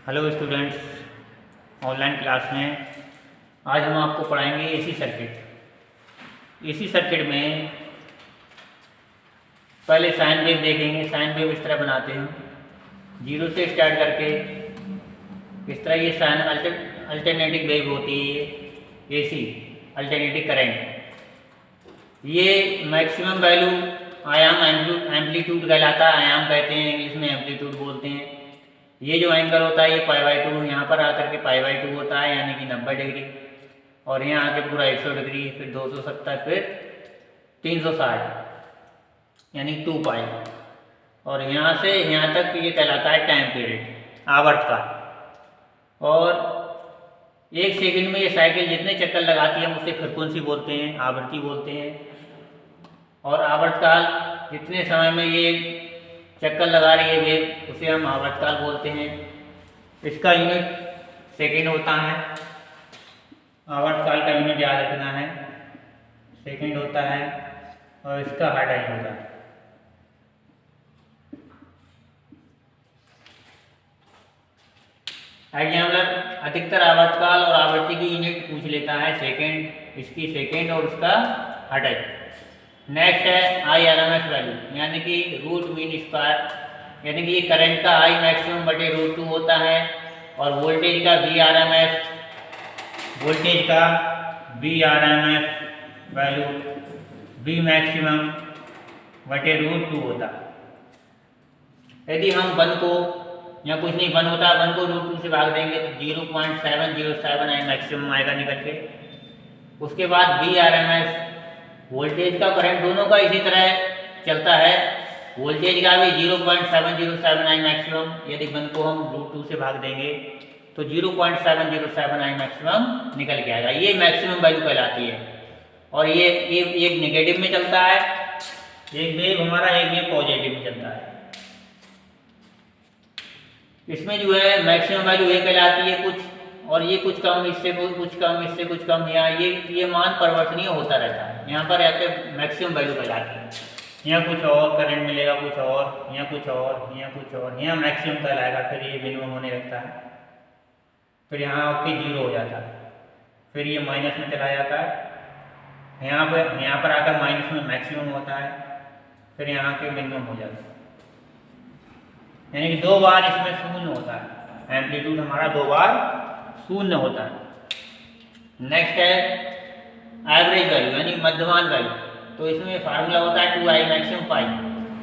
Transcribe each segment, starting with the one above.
Hello students, online class में आज हम आपको पढ़ाएंगे एसी सर्किट। एसी सर्किट में पहले साइन वेव देखेंगे। साइन वेव इस तरह बनाते हैं, जीरो से स्टार्ट करके इस तरह ये साइन अल्टरनेटिंग वेव होती है। ये एसी अल्टरनेटिंग करंट, ये मैक्सिमम वैल्यू आयाम एम्पलीट्यूड कहलाता है। आयाम कहते हैं, इंग्लिश में एम्पलीट्यूड बोलते हैं। ये जो एंगल होता है ये π/2 यहाँ पर आकर के π/2 होता है, यानी कि 90 डिग्री। और यहाँ आके पूरा 100 डिग्री, फिर 270, फिर 360, यानी 2π। और यहाँ से यहाँ तक ये कहलाता है टाइम पीरियड, आवर्तकाल। और 1 सेकंड में ये साइकिल जितने चक्कर लगाती है हम उसे फ्रिक्वेंसी बोलते हैं, आवृत्ति बोलते हैं। और आवर्तकाल, जितने समय में ये चक्कर लगा रही है वेव, उसे हम आवर्तकाल बोलते हैं। इसका यूनिट सेकंड होता है। आवर्तकाल का यूनिट याद रखना है, सेकंड होता है। और इसका हर टाइम होता है। एग्जामिनर अधिकतर आवर्तकाल और आवृत्ति की यूनिट पूछ लेता है सेकंड, इसकी सेकंड और उसका हर टाइम। नेक्स्ट है IRMS वैल्यू, यानी कि रूट मीन स्क्वायर, यानी कि ये करंट का I मैक्सिमम बटे √2 होता है। और वोल्टेज का VRMS, वोल्टेज का VRMS वैल्यू V मैक्सिमम बटे √2 होता है। यदि हम 1 को, या कुछ नहीं 1 होता है, 1 को √2 से भाग देंगे तो 0.707 I मैक्सिमम आएगा निकल के। उसके बाद VRMS, वोल्टेज का करंट दोनों का इसी तरह चलता है। वोल्टेज का भी 0.707 I मैक्सिमम, यदि 1 को हम √2 से भाग देंगे तो 0.707 I मैक्सिमम निकल के आएगा। ये मैक्सिमम वैल्यू कहलाती है। और ये एक नेगेटिव में चलता है, एक वेव हमारा, एक वेव पॉजिटिव में चलता है। इसमें जो है मैक्सिमम वैल्यू ये कहलाती है कुछ, और ये कुछ कम, इससे कुछ कम, इससे कुछ कम, यहाँ ये मान परिवर्तनीय होता रहता है। यहाँ पर आकर मैक्सिमम वैल्यू कहलाती है। यहाँ कुछ और करंट मिलेगा, कुछ और, यहाँ कुछ और, यहाँ कुछ और, यहाँ मैक्सिमम कहलाएगा। फिर ये मिनिमम होने लगता है, फिर यहाँ आपके 0 हो जाता है, फिर ये माइनस में चला जाता है। यहाँ पर आकर माइनस में मैक्सिमम होता है, फिर यहाँ के मिनिमम हो जाता है। यानी कि 2 बार इसमें शून्य होता है। एम्पलीट्यूड हमारा 2 बार शून्य होता है। नेक्स्ट है एवरेज वैल्यू, यानी मध्यमान वैल्यू। तो इसमें फार्मूला होता है 2I मैक्सिमम पाई।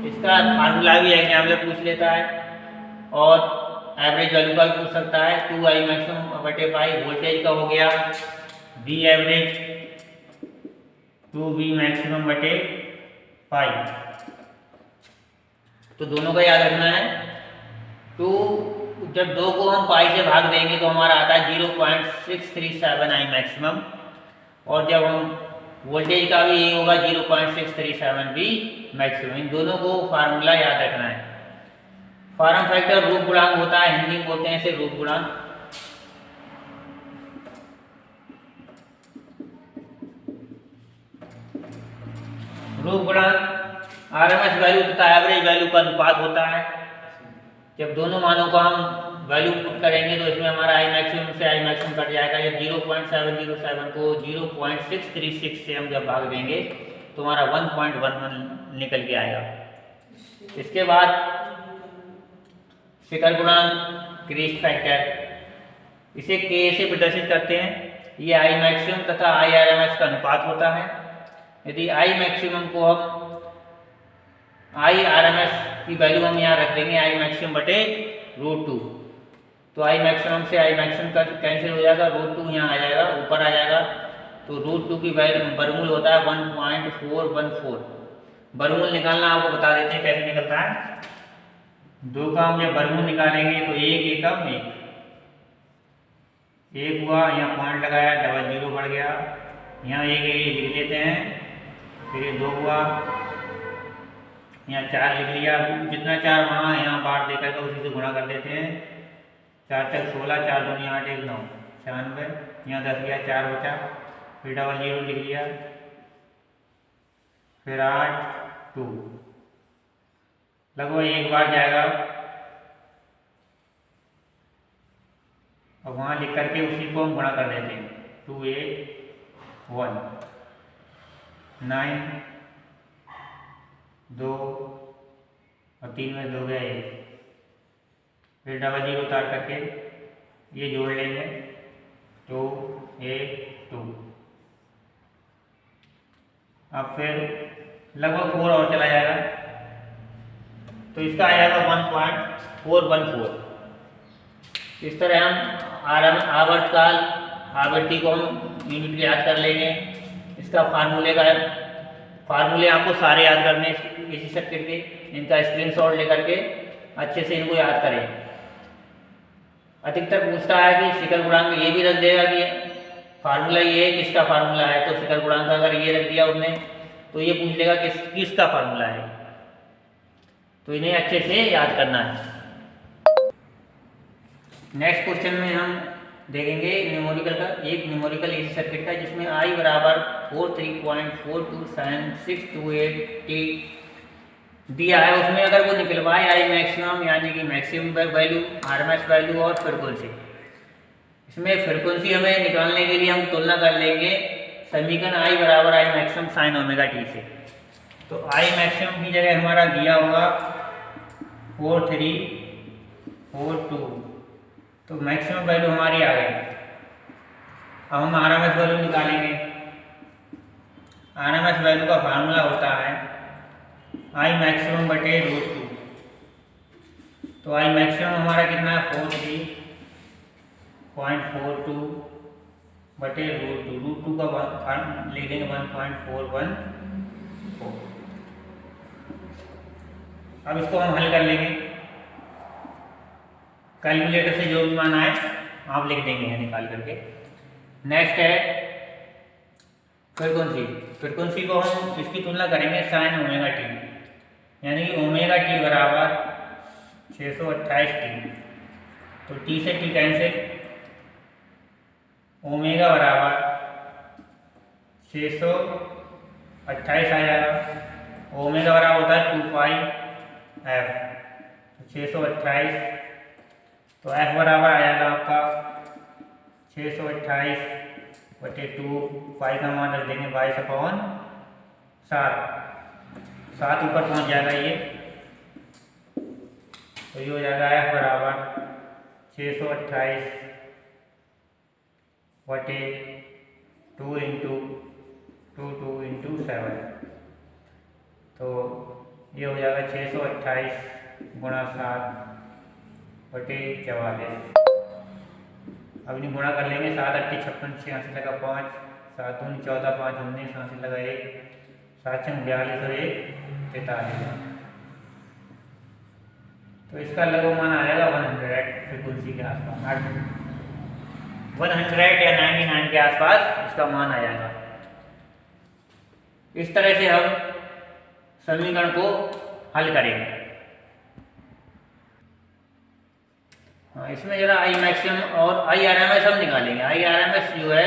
इसका फार्मूला भी एग्जामिनर पूछ लेता है, और एवरेज वैल्यू का भी पूछ सकता है। 2I मैक्सिमम बटे पाई, वोल्टेज का हो गया V एवरेज 2V मैक्सिमम बटे पाई। तो दोनों का याद रखना है। तो जब 2 को हम पाई से भाग देंगे तो हमारा आता है 0.637 I मैक्सिमम। और जब हम वोल्टेज का भी यही होगा 0.637 V मैक्सिमम। इन दोनों को फार्मूला याद रखना है। फॉर्म फैक्टर रूप गुणांक होता है, हिंदी में बोलते हैं इसे रूप गुणांक। रूप गुणांक RMS वैल्यू तथा एवरेज वैल्यू का अनुपात होता है। जब दोनों मानों को हम वैल्यू पुट करेंगे तो इसमें हमारा I मैक्सिमम से I मैक्सिमम कट जाएगा। जब 0.707 को 0.636 से हम जब भाग देंगे तो हमारा 1.11 निकल के आएगा। इसके बाद शिखर गुणांक, क्रीस्ट फैक्टर, इसे K से प्रदर्शित करते हैं। ये I मैक्सिमम तथा IRMS का अनुपात होता है। यदि I मैक्सिमम को हम IRMS की वैल्यू हम यहाँ रख देंगे I मैक्सिमम बटे √2, तो I मैक्सिमम से I मैक्सिमम का कैंसिल हो जाएगा, √2 यहाँ आ जाएगा, ऊपर आ जाएगा। तो √2 की वैल्यू वर्गमूल होता है 1.414। वर्गमूल निकालना आपको बता देते हैं कैसे निकलता है। 2 का हम जब वर्गमूल निकालेंगे तो 1 एकम 1 हुआ, यहाँ पॉइंट लगाया, डबल 0 बढ़ गया, यहाँ 1 लिख लेते हैं, फिर ये 2 हुआ, यहाँ 4 लिख लिया। जितना 4 वहाँ यहाँ बार देकर के उसी से गुणा कर देते हैं। 4 तक 16, 4 दूनी 8, 1 9, 96, यहाँ 10 गया, 4 बचा, फिर डबल 0 लिख लिया, फिर 8 2, लगभग 1 बार जाएगा। और वहाँ लिख करके उसी को हम गुणा कर देते हैं। 2 8 1 9 2 और 3 में 2 गया 1, फिर डबल जीरो उतार करके ये जोड़ लेंगे 2 8 2। अब फिर लगभग 4 और चला जाएगा तो इसका आ जाएगा 1.414। इस तरह हम आवर्तकाल आवृत्ति को हम यूनिट याद कर लेंगे। इसका फार्मूले आपको सारे याद करने इसी सर्किट के, इनका स्क्रीनशॉट लेकर के अच्छे से इनको याद करें। अधिकतर पूछता है कि शिखर गुणांक, ये भी रख देगा कि फार्मूला ये है, किसका फार्मूला है, तो शिखर गुणांक अगर ये रख दिया उसने तो ये पूछ लेगा किसका फार्मूला है, तो इन्हें अच्छे से याद करना है। नेक्स्ट क्वेश्चन में हम देखेंगे न्यूमेरिकल का, एक न्यूमेरिकल एसी सर्किट का जिसमें I बराबर 43.42762 दिया है। उसमें अगर वो निकलवाए I मैक्सिमम यानी कि मैक्सिमम वैल्यू, RMS वैल्यू और फ्रिक्वेंसी। इसमें फ्रिक्वेंसी हमें निकालने के लिए हम तुलना कर लेंगे समीकरण I बराबर I maximum sine omega T से। तो I मैक्सिमम की जगह हमारा दिया होगा 4342, तो मैक्सिमम वैल्यू हमारी आ गई। अब हम RMS वैल्यू निकालेंगे। RMS वैल्यू का फार्मूला होता है I मैक्सिमम बटे √2। तो I मैक्सिमम हमारा कितना है 43.42 बटे √2 का लिख देंगे 1.414। अब इसको हम हल कर लेंगे, कैलकुलेटर से जो भी मान आए आप लिख देंगे यहाँ निकाल करके। नेक्स्ट है फ्रिक्वेंसी को हम इसकी तुलना करेंगे साइन ओमेगा टी, यानी कि ओमेगा टी बराबर 628 टी। तो टी से टी कैंसिल, ओमेगा बराबर 628 आ जाएगा। ओमेगा बराबर होता है 2 f, 628, तो f बराबर आ जाएगा आपका 628 बटे 2, पाई का मान रख देंगे 22/7, 7 ऊपर पहुंच जाएगा ये, तो ये हो जाएगा f बराबर 628 बटे 2 × 7, तो ये हो जाएगा 628 गुणा 7 बटे 44। अब इन्हें गुणा कर लेंगे, 7 8 56 86 लगा 5, 7 दूनी 14 5 19 86 लगा 1, 7 6 42 और 1 43। तो इसका लगभग मान आ जाएगा 100 फ्रिक्वेंसी के आसपास, 100 या 99 के आसपास इसका मान आ जाएगा। इस तरह से हम समीकरण को हल करेंगे। इसमें जरा I मैक्सिमम और I RMS हम निकालेंगे। I RMS जो है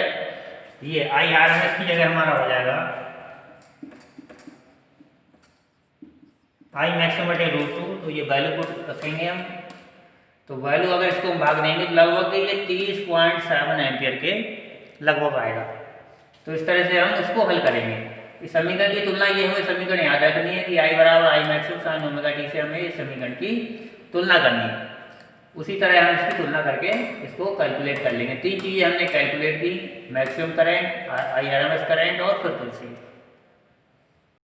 ये I RMS की जगह हमारा हो जाएगा I मैक्सिमम बटे √2, तो ये वैल्यू को रखेंगे हम। तो वैल्यू अगर इसको हम भाग देंगे तो लगभग ये 30.7 एम्पियर के लगभग आएगा। तो इस तरह से हम इसको हल करेंगे। इस समीकरण की तुलना, ये हमें समीकरण याद रखनी है कि I बराबर I maximum sine omega T से हमें इस समीकरण की तुलना करनी है। उसी तरह हम इसकी तुलना करके इसको कैलकुलेट कर लेंगे। 3 चीज़ें हमने कैलकुलेट की, maximum current, I RMS current और फ्रिक्वेंसी।